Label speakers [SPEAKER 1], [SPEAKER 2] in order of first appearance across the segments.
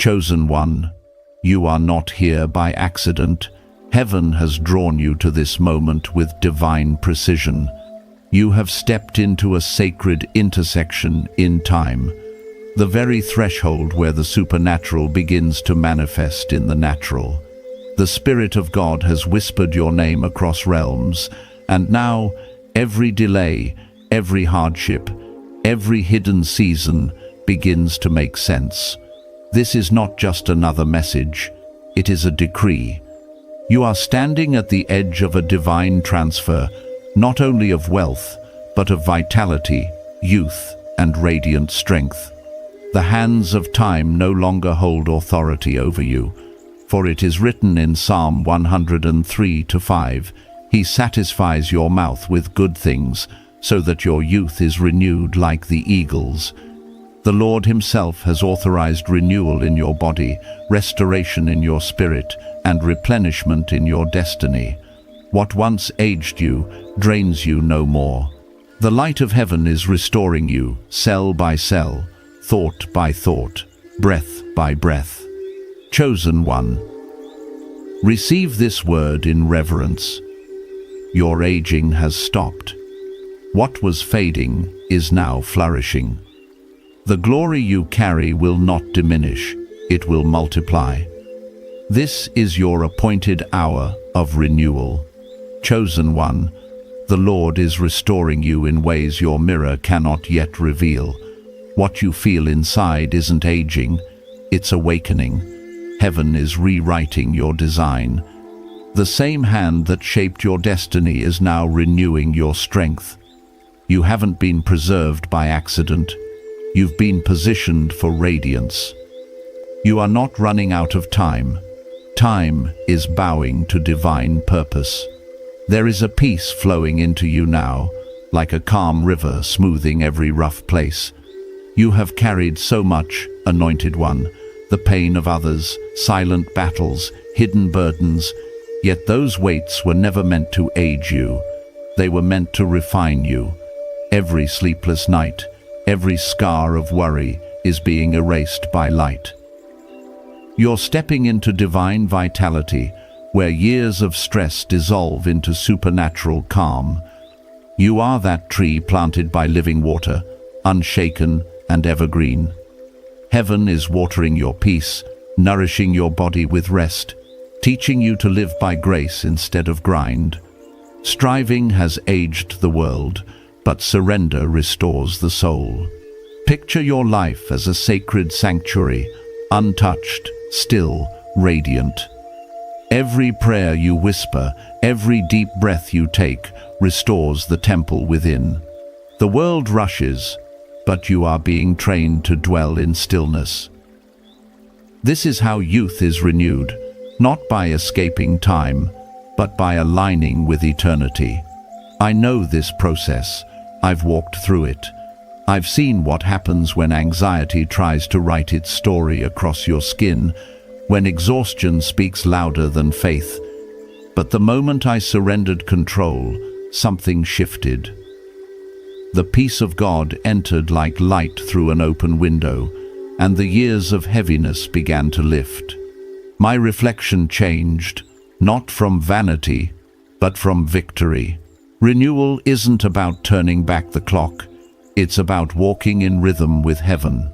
[SPEAKER 1] Chosen one, you are not here by accident. Heaven has drawn you to this moment with divine precision. You have stepped into a sacred intersection in time, the very threshold where the supernatural begins to manifest in the natural. The Spirit of God has whispered your name across realms, and now every delay, every hardship, every hidden season begins to make sense. This is not just another message, it is a decree. You are standing at the edge of a divine transfer, not only of wealth, but of vitality, youth, and radiant strength. The hands of time no longer hold authority over you, for it is written in Psalm 103:5, He satisfies your mouth with good things, so that your youth is renewed like the eagles. The Lord Himself has authorized renewal in your body, restoration in your spirit, and replenishment in your destiny. What once aged you drains you no more. The light of heaven is restoring you, cell by cell, thought by thought, breath by breath. Chosen one, receive this word in reverence. Your aging has stopped. What was fading is now flourishing. The glory you carry will not diminish, it will multiply. This is your appointed hour of renewal. Chosen one, the Lord is restoring you in ways your mirror cannot yet reveal. What you feel inside isn't aging, it's awakening. Heaven is rewriting your design. The same hand that shaped your destiny is now renewing your strength. You haven't been preserved by accident. You've been positioned for radiance. You are not running out of time. Time is bowing to divine purpose. There is a peace flowing into you now, like a calm river smoothing every rough place. You have carried so much, anointed one, the pain of others, silent battles, hidden burdens, yet those weights were never meant to age you. They were meant to refine you. Every sleepless night, every scar of worry is being erased by light. You're stepping into divine vitality, where years of stress dissolve into supernatural calm. You are that tree planted by living water, unshaken and evergreen. Heaven is watering your peace, nourishing your body with rest, teaching you to live by grace instead of grind. Striving has aged the world, but surrender restores the soul. Picture your life as a sacred sanctuary, untouched, still, radiant. Every prayer you whisper, every deep breath you take, restores the temple within. The world rushes, but you are being trained to dwell in stillness. This is how youth is renewed, not by escaping time, but by aligning with eternity. I know this process. I've walked through it. I've seen what happens when anxiety tries to write its story across your skin, when exhaustion speaks louder than faith. But the moment I surrendered control, something shifted. The peace of God entered like light through an open window, and the years of heaviness began to lift. My reflection changed, not from vanity, but from victory. Renewal isn't about turning back the clock, it's about walking in rhythm with heaven.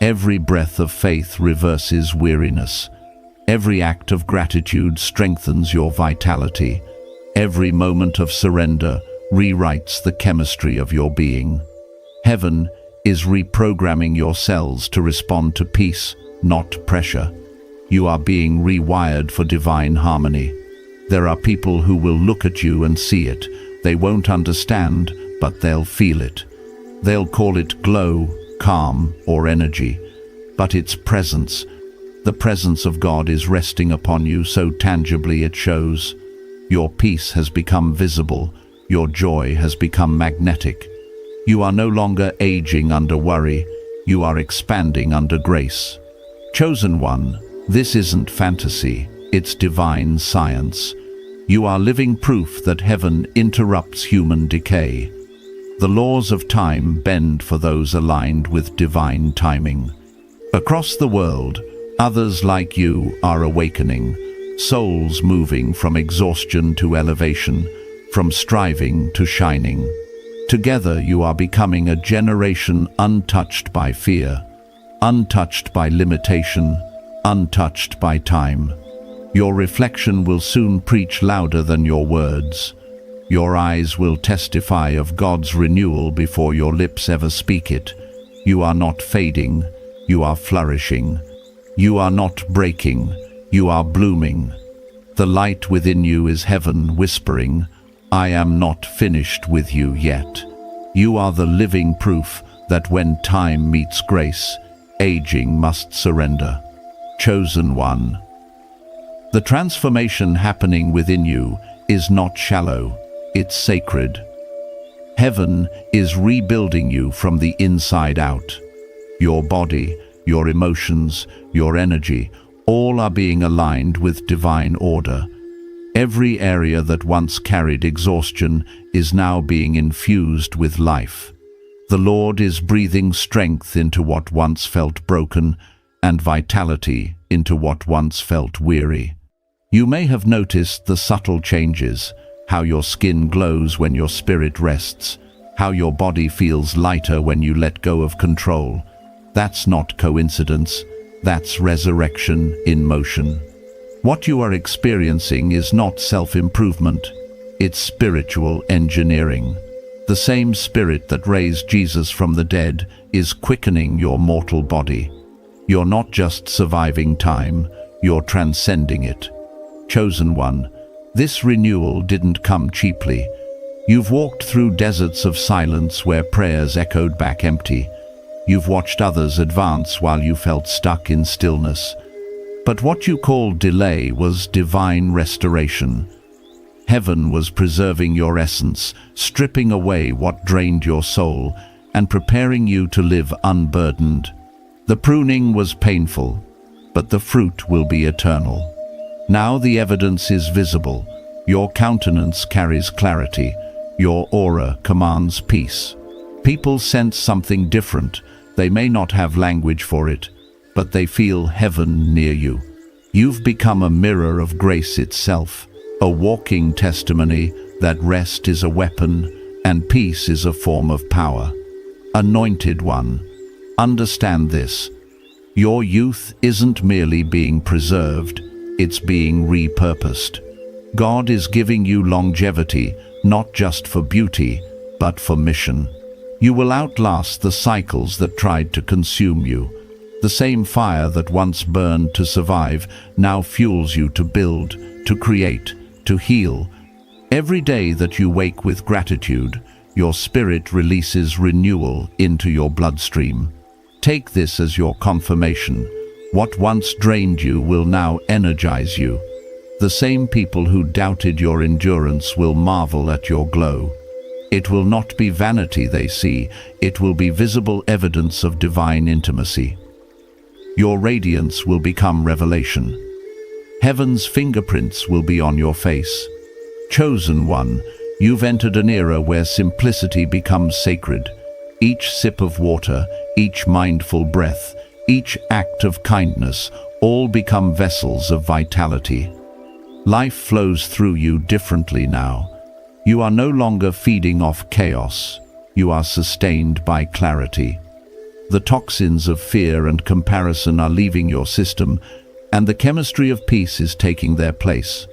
[SPEAKER 1] Every breath of faith reverses weariness. Every act of gratitude strengthens your vitality. Every moment of surrender rewrites the chemistry of your being. Heaven is reprogramming your cells to respond to peace, not pressure. You are being rewired for divine harmony. There are people who will look at you and see it. They won't understand, but they'll feel it. They'll call it glow, calm, or energy. But it's presence. The presence of God is resting upon you so tangibly it shows. Your peace has become visible. Your joy has become magnetic. You are no longer aging under worry. You are expanding under grace. Chosen one, this isn't fantasy. It's divine science. You are living proof that heaven interrupts human decay. The laws of time bend for those aligned with divine timing. Across the world, Others like you are awakening, souls moving from exhaustion to elevation, from striving to shining. Together you are becoming a generation untouched by fear, untouched by limitation, untouched by time. Your reflection will soon preach louder than your words. Your eyes will testify of God's renewal before your lips ever speak it. You are not fading, you are flourishing. You are not breaking, you are blooming. The light within you is heaven whispering, I am not finished with you yet. You are the living proof that when time meets grace, aging must surrender. Chosen one. The transformation happening within you is not shallow, it's sacred. Heaven is rebuilding you from the inside out. Your body, your emotions, your energy, all are being aligned with divine order. Every area that once carried exhaustion is now being infused with life. The Lord is breathing strength into what once felt broken and vitality into what once felt weary. You may have noticed the subtle changes, how your skin glows when your spirit rests, how your body feels lighter when you let go of control. That's not coincidence, that's resurrection in motion. What you are experiencing is not self-improvement, it's spiritual engineering. The same spirit that raised Jesus from the dead is quickening your mortal body. You're not just surviving time, you're transcending it. Chosen one, this renewal didn't come cheaply. You've walked through deserts of silence where prayers echoed back empty. You've watched others advance while you felt stuck in stillness. But what you called delay was divine restoration. Heaven was preserving your essence, stripping away what drained your soul, and preparing you to live unburdened. The pruning was painful, but the fruit will be eternal. Now the evidence is visible. Your countenance carries clarity. Your aura commands peace. People sense something different. They may not have language for it, but they feel heaven near you. You've become a mirror of grace itself, a walking testimony that rest is a weapon and peace is a form of power. Anointed one, understand this. Your youth isn't merely being preserved, it's being repurposed. God is giving you longevity, not just for beauty, but for mission. You will outlast the cycles that tried to consume you. The same fire that once burned to survive now fuels you to build, to create, to heal. Every day that you wake with gratitude, your spirit releases renewal into your bloodstream. Take this as your confirmation. What once drained you will now energize you. The same people who doubted your endurance will marvel at your glow. It will not be vanity they see, it will be visible evidence of divine intimacy. Your radiance will become revelation. Heaven's fingerprints will be on your face. Chosen one, you've entered an era where simplicity becomes sacred. Each sip of water, each mindful breath, each act of kindness, all become vessels of vitality. Life flows through you differently now. You are no longer feeding off chaos. You are sustained by clarity. The toxins of fear and comparison are leaving your system, and the chemistry of peace is taking their place.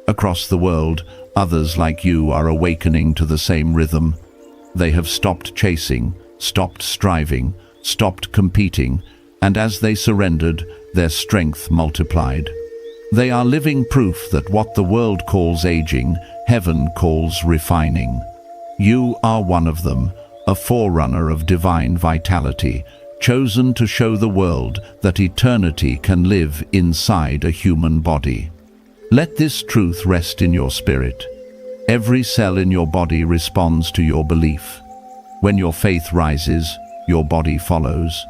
[SPEAKER 1] Across the world, others like you are awakening to the same rhythm. They have stopped chasing, stopped striving, stopped competing, and as they surrendered, their strength multiplied. They are living proof that what the world calls aging, heaven calls refining. You are one of them, a forerunner of divine vitality, chosen to show the world that eternity can live inside a human body. Let this truth rest in your spirit. Every cell in your body responds to your belief. When your faith rises, your body follows.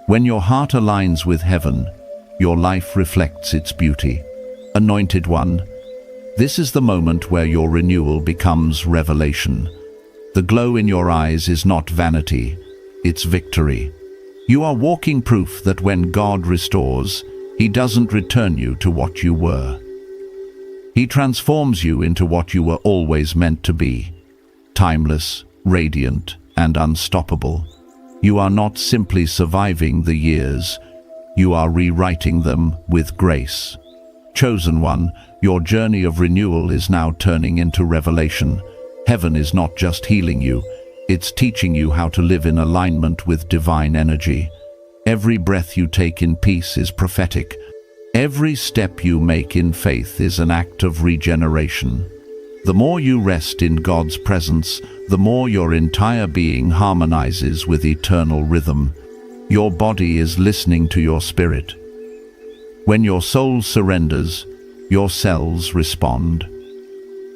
[SPEAKER 1] When your heart aligns with heaven, your life reflects its beauty. Anointed one, this is the moment where your renewal becomes revelation. The glow in your eyes is not vanity, it's victory. You are walking proof that when God restores, He doesn't return you to what you were. He transforms you into what you were always meant to be, timeless, radiant, and unstoppable. You are not simply surviving the years, you are rewriting them with grace. Chosen one, your journey of renewal is now turning into revelation. Heaven is not just healing you, it's teaching you how to live in alignment with divine energy. Every breath you take in peace is prophetic. Every step you make in faith is an act of regeneration. The more you rest in God's presence, the more your entire being harmonizes with eternal rhythm. Your body is listening to your spirit. When your soul surrenders, your cells respond.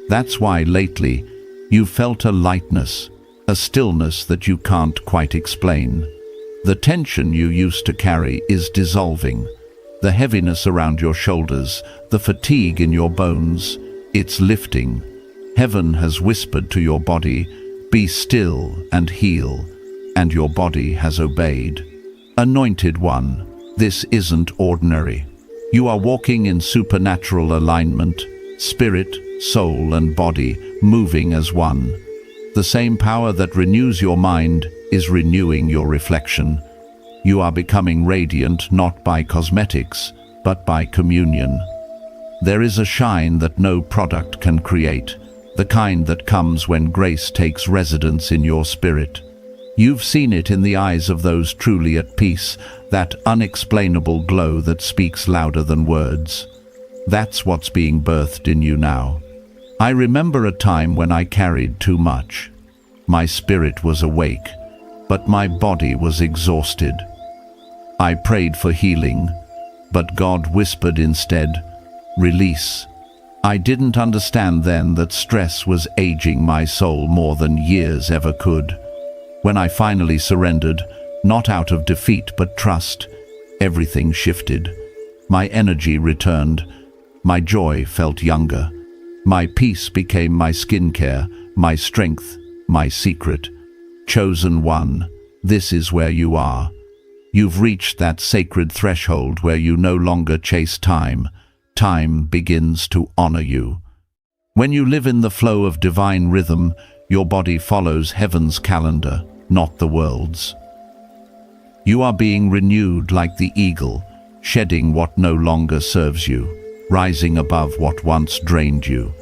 [SPEAKER 1] That's why lately you've felt a lightness, a stillness that you can't quite explain. The tension you used to carry is dissolving. The heaviness around your shoulders, the fatigue in your bones, it's lifting. Heaven has whispered to your body, "Be still and heal," and your body has obeyed. Anointed one, this isn't ordinary. You are walking in supernatural alignment, spirit, soul, and body moving as one. The same power that renews your mind is renewing your reflection. You are becoming radiant not by cosmetics, but by communion. There is a shine that no product can create, the kind that comes when grace takes residence in your spirit. You've seen it in the eyes of those truly at peace, that unexplainable glow that speaks louder than words. That's what's being birthed in you now. I remember a time when I carried too much. My spirit was awake, but my body was exhausted. I prayed for healing, but God whispered instead, "Release." I didn't understand then that stress was aging my soul more than years ever could. When I finally surrendered, not out of defeat but trust, everything shifted. My energy returned. My joy felt younger. My peace became my skincare, my strength, my secret. Chosen one, this is where you are. You've reached that sacred threshold where you no longer chase time. Time begins to honor you. When you live in the flow of divine rhythm, your body follows heaven's calendar, not the world's. You are being renewed like the eagle, shedding what no longer serves you, rising above what once drained you.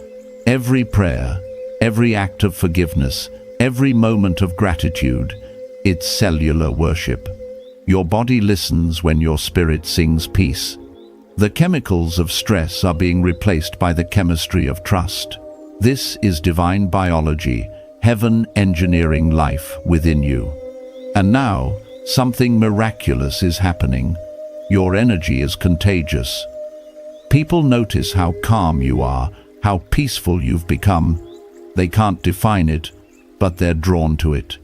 [SPEAKER 1] Every prayer, every act of forgiveness, every moment of gratitude, it's cellular worship. Your body listens when your spirit sings peace. The chemicals of stress are being replaced by the chemistry of trust. This is divine biology, heaven engineering life within you. And now, something miraculous is happening. Your energy is contagious. People notice how calm you are, how peaceful you've become. They can't define it, but they're drawn to it.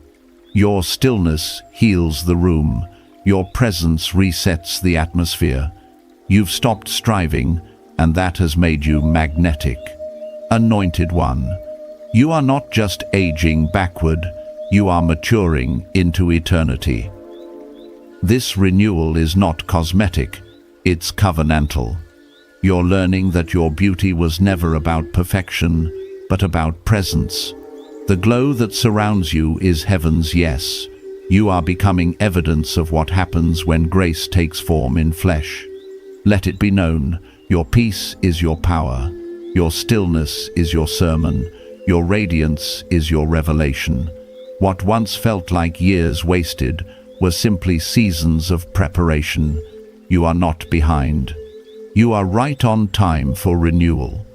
[SPEAKER 1] Your stillness heals the room. Your presence resets the atmosphere. You've stopped striving, and that has made you magnetic. Anointed one, you are not just aging backward, you are maturing into eternity. This renewal is not cosmetic, it's covenantal. You're learning that your beauty was never about perfection, but about presence. The glow that surrounds you is heaven's yes. You are becoming evidence of what happens when grace takes form in flesh. Let it be known, your peace is your power, your stillness is your sermon, your radiance is your revelation. What once felt like years wasted were simply seasons of preparation. You are not behind. You are right on time for renewal.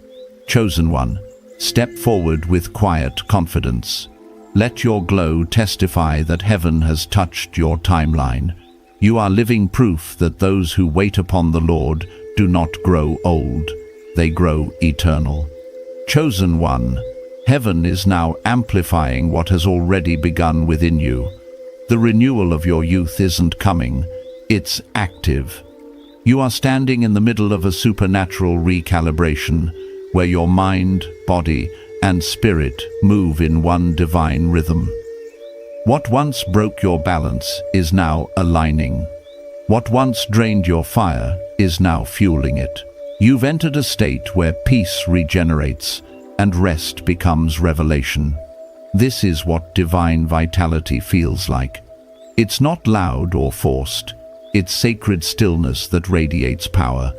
[SPEAKER 1] Chosen one, step forward with quiet confidence. Let your glow testify that heaven has touched your timeline. You are living proof that those who wait upon the Lord do not grow old, they grow eternal. Chosen one, heaven is now amplifying what has already begun within you. The renewal of your youth isn't coming, it's active. You are standing in the middle of a supernatural recalibration, where your mind, body, and spirit move in one divine rhythm. What once broke your balance is now aligning. What once drained your fire is now fueling it. You've entered a state where peace regenerates and rest becomes revelation. This is what divine vitality feels like. It's not loud or forced. It's sacred stillness that radiates power.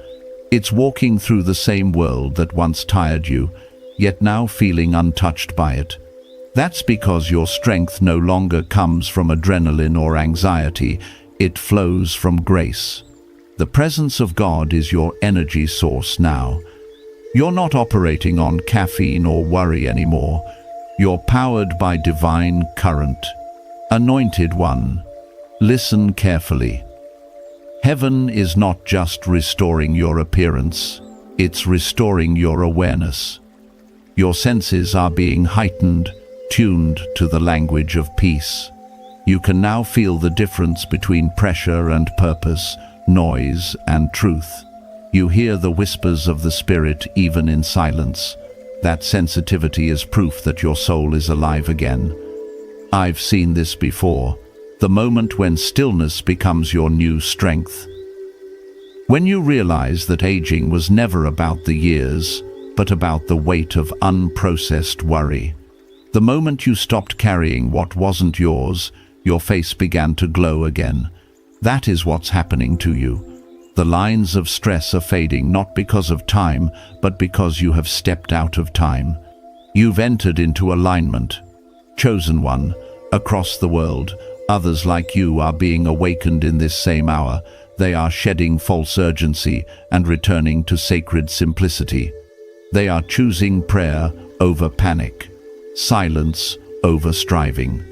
[SPEAKER 1] It's walking through the same world that once tired you, yet now feeling untouched by it. That's because your strength no longer comes from adrenaline or anxiety. It flows from grace. The presence of God is your energy source now. You're not operating on caffeine or worry anymore. You're powered by divine current. Anointed One, listen carefully. Heaven is not just restoring your appearance, it's restoring your awareness. Your senses are being heightened, tuned to the language of peace. You can now feel the difference between pressure and purpose, noise and truth. You hear the whispers of the Spirit even in silence. That sensitivity is proof that your soul is alive again. I've seen this before, the moment when stillness becomes your new strength. When you realize that aging was never about the years, but about the weight of unprocessed worry. The moment you stopped carrying what wasn't yours, your face began to glow again. That is what's happening to you. The lines of stress are fading not because of time, but because you have stepped out of time. You've entered into alignment. Chosen One, across the world, others like you are being awakened in this same hour. They are shedding false urgency and returning to sacred simplicity. They are choosing prayer over panic, silence over striving.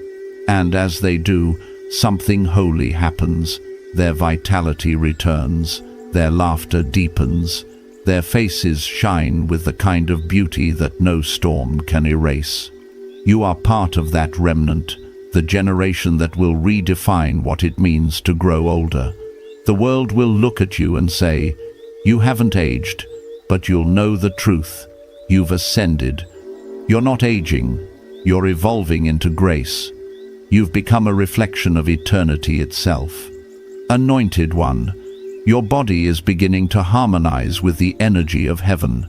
[SPEAKER 1] And as they do, something holy happens. Their vitality returns, their laughter deepens, their faces shine with the kind of beauty that no storm can erase. You are part of that remnant, the generation that will redefine what it means to grow older. The world will look at you and say, "You haven't aged, but you'll know the truth. You've ascended. You're not aging, you're evolving into grace. You've become a reflection of eternity itself." Anointed One, your body is beginning to harmonize with the energy of heaven.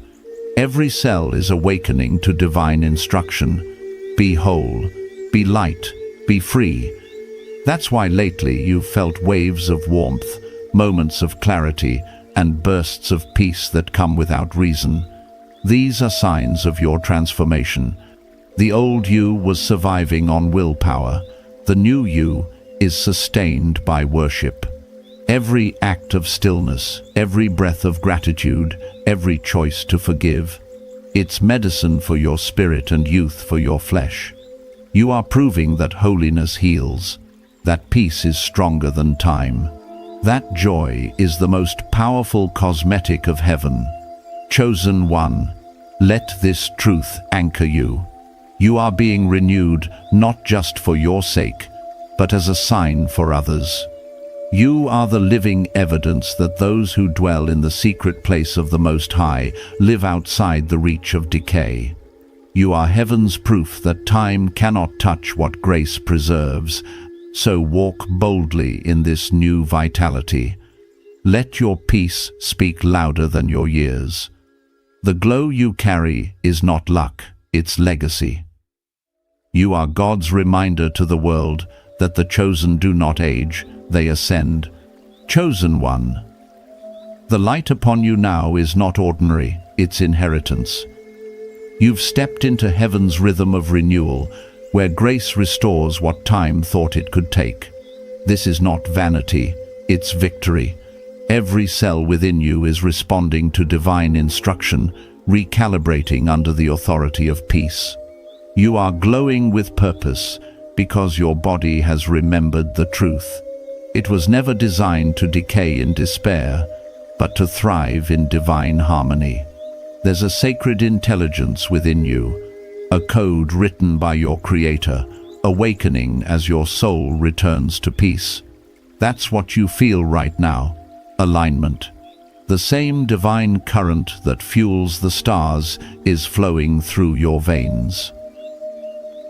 [SPEAKER 1] Every cell is awakening to divine instruction. Be whole, be light, be free. That's why lately you've felt waves of warmth, moments of clarity, and bursts of peace that come without reason. These are signs of your transformation. The old you was surviving on willpower. The new you is sustained by worship. Every act of stillness, every breath of gratitude, every choice to forgive, it's medicine for your spirit and youth for your flesh. You are proving that holiness heals, that peace is stronger than time. That joy is the most powerful cosmetic of heaven. Chosen One, let this truth anchor you. You are being renewed not just for your sake, but as a sign for others. You are the living evidence that those who dwell in the secret place of the Most High live outside the reach of decay. You are heaven's proof that time cannot touch what grace preserves, so walk boldly in this new vitality. Let your peace speak louder than your years. The glow you carry is not luck, it's legacy. You are God's reminder to the world that the chosen do not age, they ascend. Chosen One, the light upon you now is not ordinary, it's inheritance. You've stepped into heaven's rhythm of renewal, where grace restores what time thought it could take. This is not vanity, it's victory. Every cell within you is responding to divine instruction, recalibrating under the authority of peace. You are glowing with purpose because your body has remembered the truth. It was never designed to decay in despair, but to thrive in divine harmony. There's a sacred intelligence within you, a code written by your Creator, awakening as your soul returns to peace. That's what you feel right now, alignment. The same divine current that fuels the stars is flowing through your veins.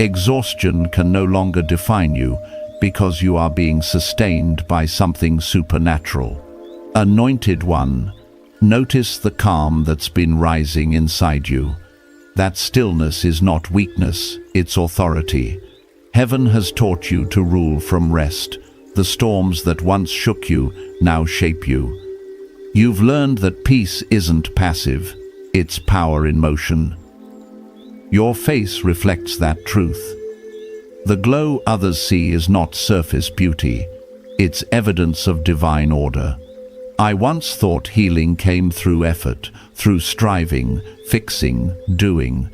[SPEAKER 1] Exhaustion can no longer define you because you are being sustained by something supernatural. Anointed One, notice the calm that's been rising inside you. That stillness is not weakness, it's authority. Heaven has taught you to rule from rest. The storms that once shook you now shape you. You've learned that peace isn't passive, it's power in motion. Your face reflects that truth. The glow others see is not surface beauty, it's evidence of divine order. I once thought healing came through effort, through striving, fixing, doing.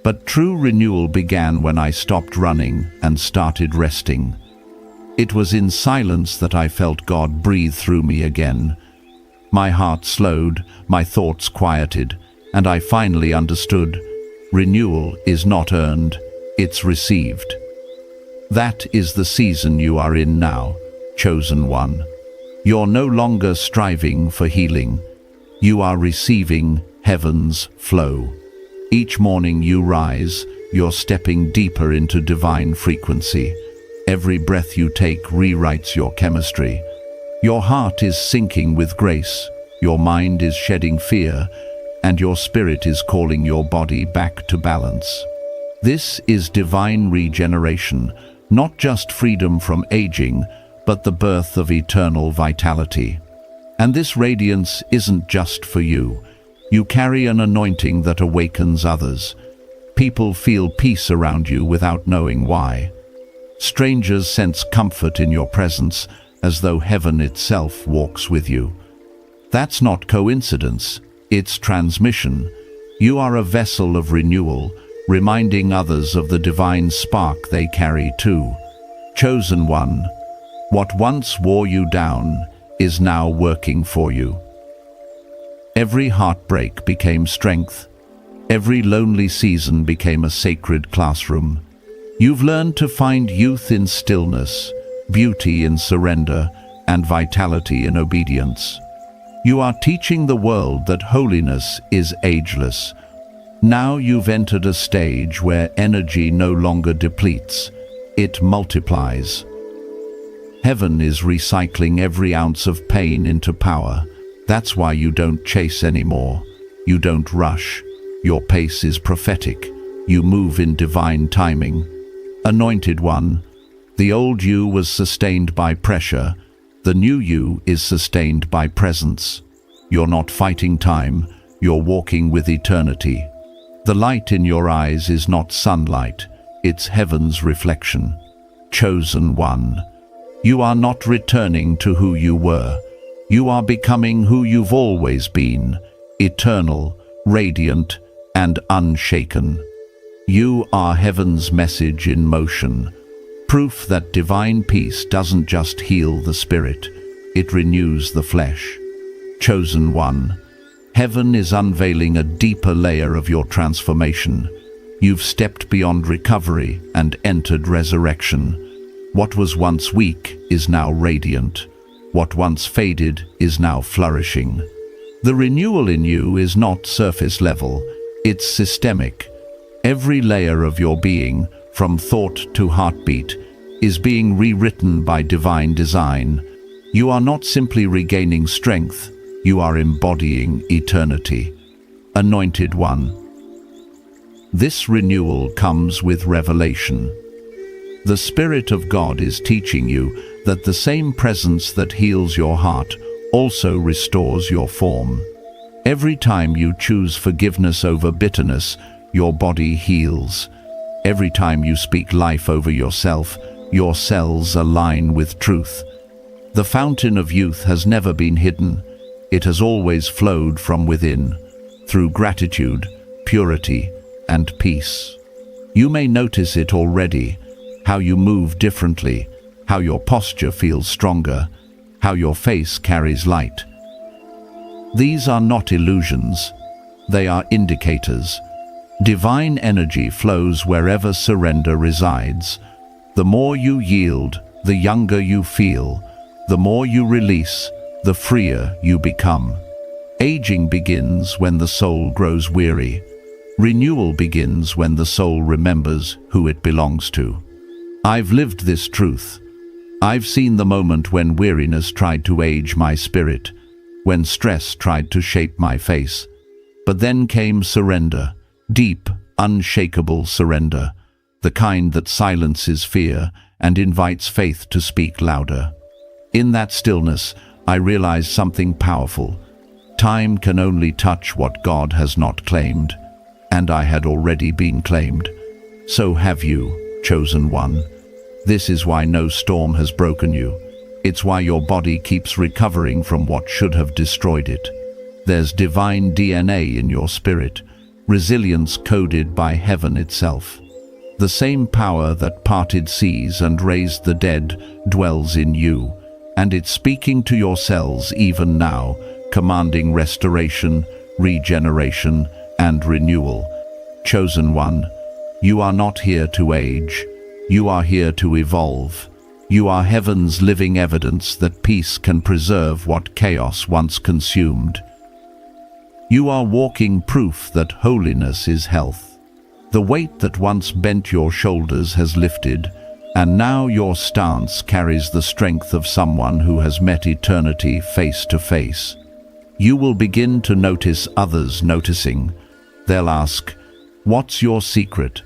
[SPEAKER 1] But true renewal began when I stopped running and started resting. It was in silence that I felt God breathe through me again. My heart slowed, my thoughts quieted, and I finally understood. Renewal is not earned, it's received. That is the season you are in now, chosen one. You're no longer striving for healing. You are receiving heaven's flow. Each morning you rise, you're stepping deeper into divine frequency. Every breath you take rewrites your chemistry. Your heart is sinking with grace, your mind is shedding fear, and your spirit is calling your body back to balance. This is divine regeneration, not just freedom from aging, but the birth of eternal vitality. And this radiance isn't just for you. You carry an anointing that awakens others. People feel peace around you without knowing why. Strangers sense comfort in your presence, as though heaven itself walks with you. That's not coincidence, it's transmission. You are a vessel of renewal, reminding others of the divine spark they carry too. Chosen one, what once wore you down is now working for you. Every heartbreak became strength. Every lonely season became a sacred classroom. You've learned to find youth in stillness, beauty in surrender, and vitality in obedience. You are teaching the world that holiness is ageless. Now you've entered a stage where energy no longer depletes, it multiplies. Heaven is recycling every ounce of pain into power. That's why you don't chase anymore. You don't rush. Your pace is prophetic. You move in divine timing. Anointed One, the old you was sustained by pressure. The new you is sustained by presence. You're not fighting time, you're walking with eternity. The light in your eyes is not sunlight, it's heaven's reflection. Chosen one, you are not returning to who you were. You are becoming who you've always been, eternal, radiant, and unshaken. You are heaven's message in motion, proof that divine peace doesn't just heal the spirit, it renews the flesh. Chosen one, heaven is unveiling a deeper layer of your transformation. You've stepped beyond recovery and entered resurrection. What was once weak is now radiant. What once faded is now flourishing. The renewal in you is not surface level, it's systemic. Every layer of your being, from thought to heartbeat, is being rewritten by divine design. You are not simply regaining strength, you are embodying eternity. Anointed One, this renewal comes with revelation. The Spirit of God is teaching you that the same presence that heals your heart also restores your form. Every time you choose forgiveness over bitterness, your body heals. Every time you speak life over yourself, your cells align with truth. The fountain of youth has never been hidden. It has always flowed from within, through gratitude, purity, and peace. You may notice it already, how you move differently, how your posture feels stronger, how your face carries light. These are not illusions, they are indicators. Divine energy flows wherever surrender resides. The more you yield, the younger you feel. The more you release, the freer you become. Aging begins when the soul grows weary. Renewal begins when the soul remembers who it belongs to. I've lived this truth. I've seen the moment when weariness tried to age my spirit, when stress tried to shape my face. But then came surrender, deep, unshakable surrender, the kind that silences fear and invites faith to speak louder. In that stillness, I realized something powerful. Time can only touch what God has not claimed, and I had already been claimed. So have you, chosen one. This is why no storm has broken you. It's why your body keeps recovering from what should have destroyed it. There's divine DNA in your spirit, resilience coded by heaven itself. The same power that parted seas and raised the dead dwells in you, and it's speaking to your cells even now, commanding restoration, regeneration, and renewal. Chosen one, you are not here to age. You are here to evolve. You are heaven's living evidence that peace can preserve what chaos once consumed. You are walking proof that holiness is health. The weight that once bent your shoulders has lifted, and now your stance carries the strength of someone who has met eternity face to face. You will begin to notice others noticing. They'll ask, "What's your secret?"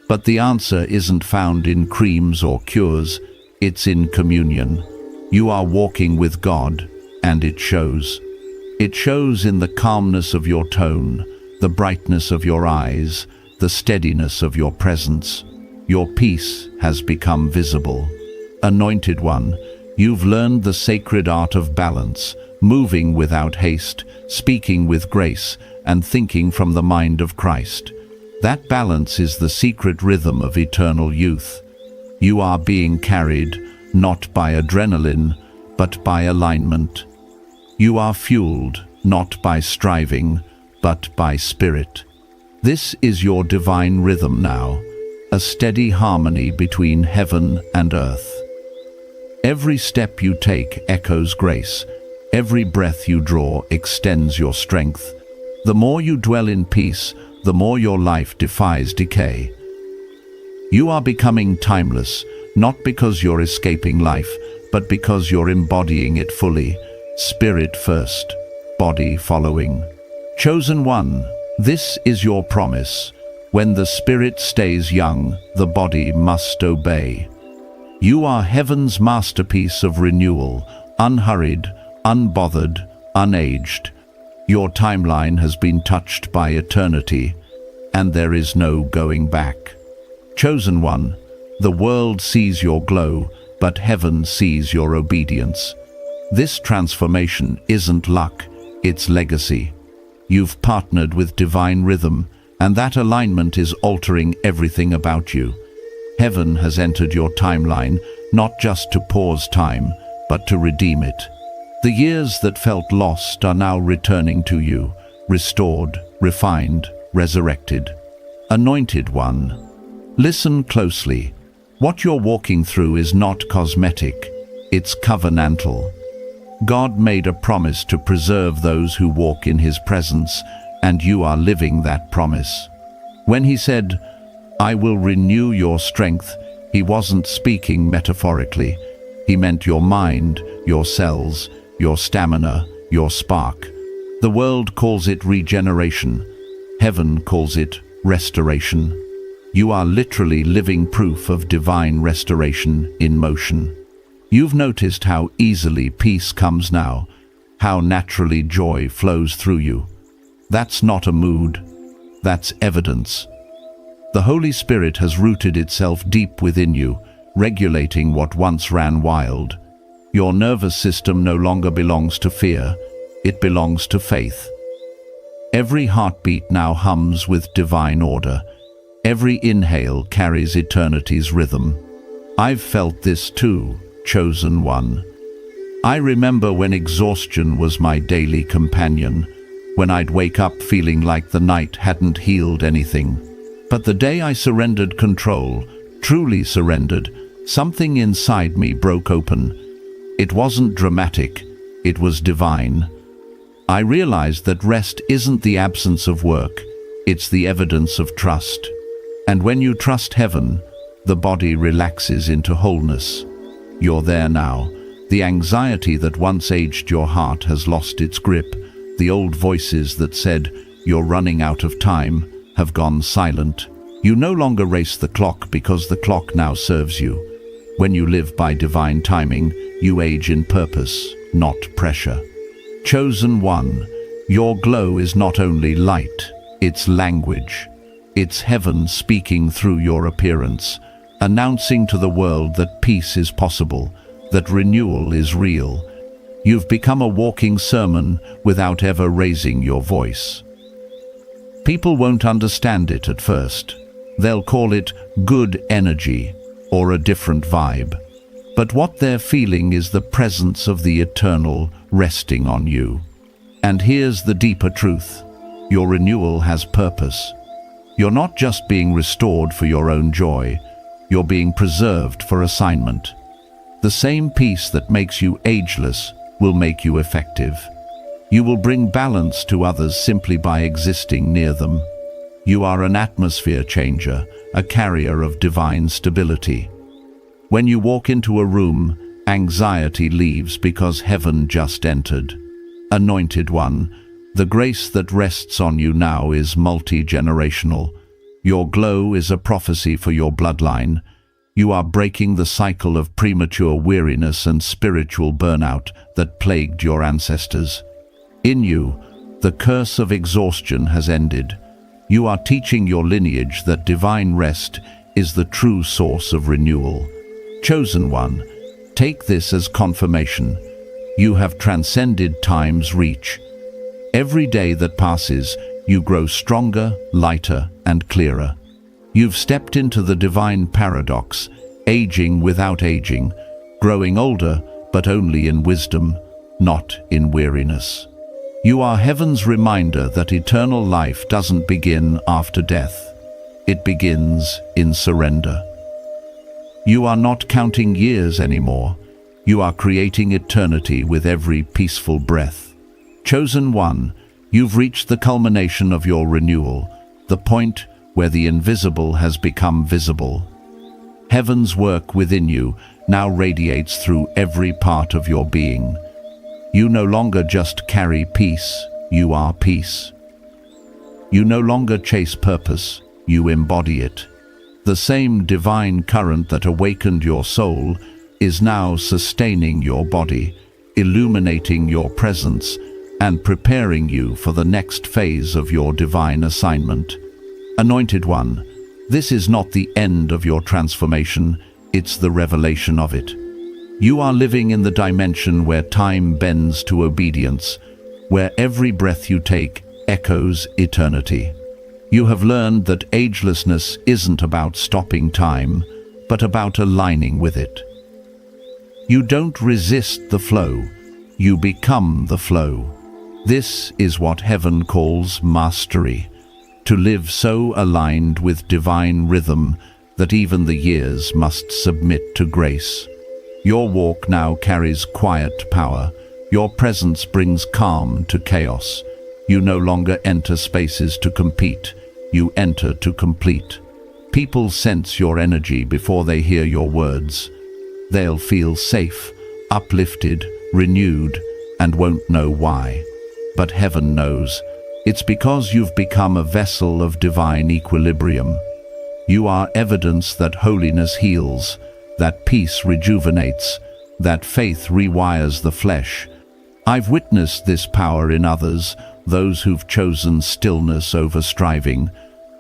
[SPEAKER 1] But the answer isn't found in creams or cures, it's in communion. You are walking with God, and it shows. It shows in the calmness of your tone, the brightness of your eyes, the steadiness of your presence. Your peace has become visible. Anointed one, you've learned the sacred art of balance, moving without haste, speaking with grace, and thinking from the mind of Christ. That balance is the secret rhythm of eternal youth. You are being carried, not by adrenaline, but by alignment. You are fueled, not by striving, but by spirit. This is your divine rhythm now, a steady harmony between heaven and earth. Every step you take echoes grace. Every breath you draw extends your strength. The more you dwell in peace, the more your life defies decay. You are becoming timeless, not because you're escaping life, but because you're embodying it fully, spirit first, body following. Chosen one, this is your promise. When the spirit stays young, the body must obey. You are heaven's masterpiece of renewal, unhurried, unbothered, unaged. Your timeline has been touched by eternity, and there is no going back. Chosen one, the world sees your glow, but heaven sees your obedience. This transformation isn't luck, it's legacy. You've partnered with divine rhythm, and that alignment is altering everything about you. Heaven has entered your timeline, not just to pause time, but to redeem it. The years that felt lost are now returning to you, restored, refined, resurrected. Anointed one, listen closely. What you're walking through is not cosmetic, it's covenantal. God made a promise to preserve those who walk in His presence, and you are living that promise. When He said, "I will renew your strength," He wasn't speaking metaphorically. He meant your mind, your cells, your stamina, your spark. The world calls it regeneration. Heaven calls it restoration. You are literally living proof of divine restoration in motion. You've noticed how easily peace comes now, how naturally joy flows through you. That's not a mood, that's evidence. The Holy Spirit has rooted itself deep within you, regulating what once ran wild. Your nervous system no longer belongs to fear, it belongs to faith. Every heartbeat now hums with divine order. Every inhale carries eternity's rhythm. I've felt this too, chosen one. I remember when exhaustion was my daily companion, when I'd wake up feeling like the night hadn't healed anything. But the day I surrendered control, truly surrendered, something inside me broke open. It wasn't dramatic, it was divine. I realized that rest isn't the absence of work, It's the evidence of trust. And when you trust heaven, the body relaxes into wholeness. You're there now. The anxiety that once aged your heart has lost its grip. The old voices that said, "You're running out of time," have gone silent. You no longer race the clock because the clock now serves you. When you live by divine timing, you age in purpose, not pressure. Chosen one, your glow is not only light, it's language. It's heaven speaking through your appearance, announcing to the world that peace is possible, that renewal is real. You've become a walking sermon without ever raising your voice. People won't understand it at first. They'll call it good energy or a different vibe. But what they're feeling is the presence of the eternal resting on you. And here's the deeper truth. Your renewal has purpose. You're not just being restored for your own joy. You're being preserved for assignment. The same peace that makes you ageless will make you effective. You will bring balance to others simply by existing near them. You are an atmosphere changer, a carrier of divine stability. When you walk into a room, anxiety leaves because heaven just entered. Anointed one, the grace that rests on you now is multi-generational. Your glow is a prophecy for your bloodline. You are breaking the cycle of premature weariness and spiritual burnout that plagued your ancestors. In you, the curse of exhaustion has ended. You are teaching your lineage that divine rest is the true source of renewal. Chosen one, take this as confirmation. You have transcended time's reach. Every day that passes, you grow stronger, lighter, and clearer. You've stepped into the divine paradox, aging without aging, growing older, but only in wisdom, not in weariness. You are heaven's reminder that eternal life doesn't begin after death. It begins in surrender. You are not counting years anymore. You are creating eternity with every peaceful breath. Chosen one, you've reached the culmination of your renewal, the point where the invisible has become visible. Heaven's work within you now radiates through every part of your being. You no longer just carry peace, you are peace. You no longer chase purpose, you embody it. The same divine current that awakened your soul is now sustaining your body, illuminating your presence, and preparing you for the next phase of your divine assignment. Anointed one, this is not the end of your transformation, it's the revelation of it. You are living in the dimension where time bends to obedience, where every breath you take echoes eternity. You have learned that agelessness isn't about stopping time, but about aligning with it. You don't resist the flow, you become the flow. This is what heaven calls mastery, to live so aligned with divine rhythm that even the years must submit to grace. Your walk now carries quiet power. Your presence brings calm to chaos. You no longer enter spaces to compete. You enter to complete. People sense your energy before they hear your words. They'll feel safe, uplifted, renewed, and won't know why. But heaven knows. It's because you've become a vessel of divine equilibrium. You are evidence that holiness heals, that peace rejuvenates, that faith rewires the flesh. I've witnessed this power in others, those who've chosen stillness over striving.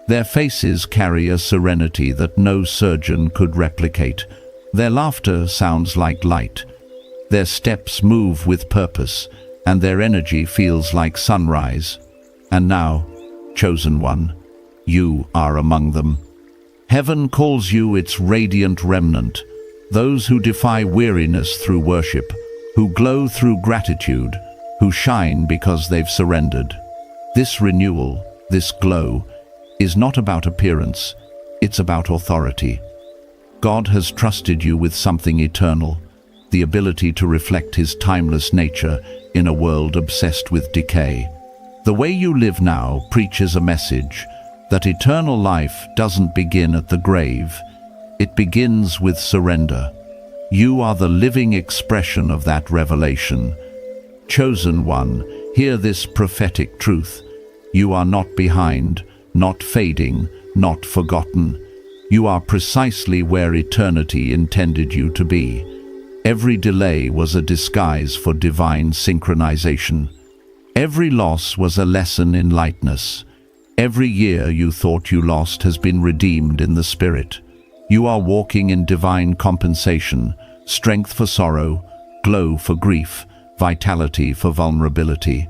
[SPEAKER 1] Their faces carry a serenity that no surgeon could replicate. Their laughter sounds like light. Their steps move with purpose, and their energy feels like sunrise. And now, chosen one, you are among them. Heaven calls you its radiant remnant, those who defy weariness through worship, who glow through gratitude, who shine because they've surrendered. This renewal, this glow, is not about appearance, it's about authority. God has trusted you with something eternal, the ability to reflect His timeless nature in a world obsessed with decay. The way you live now preaches a message that eternal life doesn't begin at the grave. It begins with surrender. You are the living expression of that revelation. Chosen one, hear this prophetic truth. You are not behind, not fading, not forgotten. You are precisely where eternity intended you to be. Every delay was a disguise for divine synchronization. Every loss was a lesson in lightness. Every year you thought you lost has been redeemed in the Spirit. You are walking in divine compensation, strength for sorrow, glow for grief, vitality for vulnerability.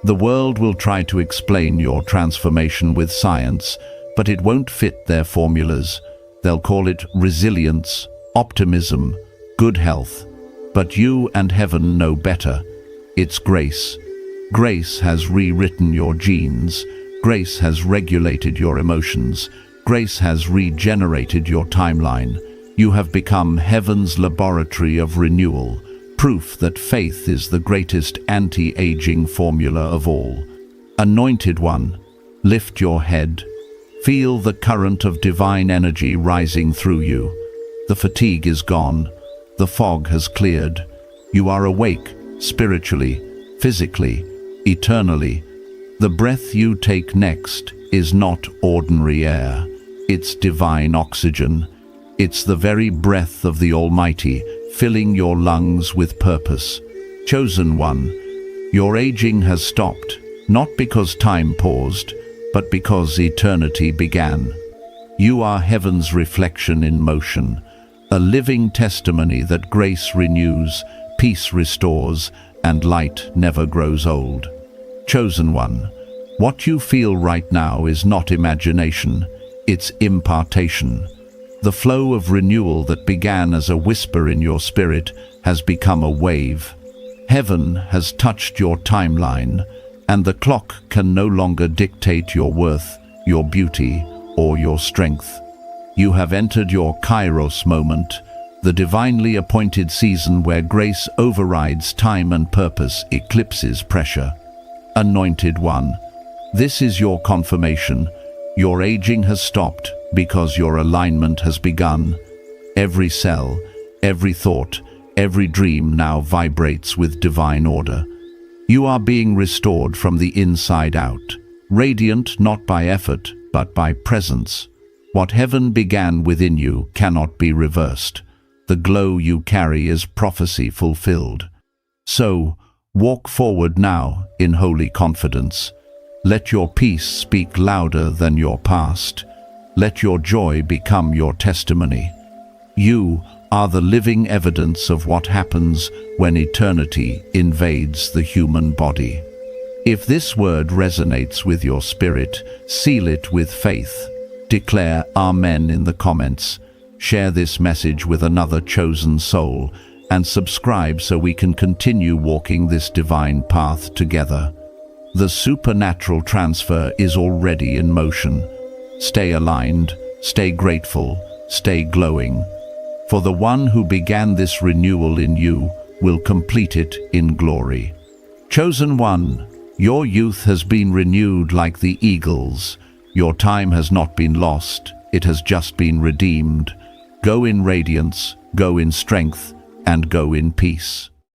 [SPEAKER 1] The world will try to explain your transformation with science, but it won't fit their formulas. They'll call it resilience, optimism, good health. But you and heaven know better. It's grace. Grace has rewritten your genes. Grace has regulated your emotions. Grace has regenerated your timeline. You have become heaven's laboratory of renewal, proof that faith is the greatest anti-aging formula of all. Anointed one, lift your head. Feel the current of divine energy rising through you. The fatigue is gone. The fog has cleared. You are awake, spiritually, physically, eternally. The breath you take next is not ordinary air. It's divine oxygen. It's the very breath of the Almighty, filling your lungs with purpose. Chosen one, your aging has stopped, not because time paused, but because eternity began. You are heaven's reflection in motion, a living testimony that grace renews, peace restores, and light never grows old. Chosen one, what you feel right now is not imagination, it's impartation. The flow of renewal that began as a whisper in your spirit has become a wave. Heaven has touched your timeline, and the clock can no longer dictate your worth, your beauty, or your strength. You have entered your Kairos moment, the divinely appointed season where grace overrides time and purpose eclipses pressure. Anointed one, this is your confirmation. Your aging has stopped because your alignment has begun. Every cell, every thought, every dream now vibrates with divine order. You are being restored from the inside out, radiant not by effort, but by presence. What heaven began within you cannot be reversed. The glow you carry is prophecy fulfilled. So, walk forward now in holy confidence. Let your peace speak louder than your past. Let your joy become your testimony. You are the living evidence of what happens when eternity invades the human body. If this word resonates with your spirit, seal it with faith. Declare Amen in the comments. Share this message with another chosen soul, and subscribe so we can continue walking this divine path together. The supernatural transfer is already in motion. Stay aligned, stay grateful, stay glowing. For the one who began this renewal in you will complete it in glory. Chosen one, your youth has been renewed like the eagle's. Your time has not been lost, it has just been redeemed. Go in radiance, go in strength, and go in peace.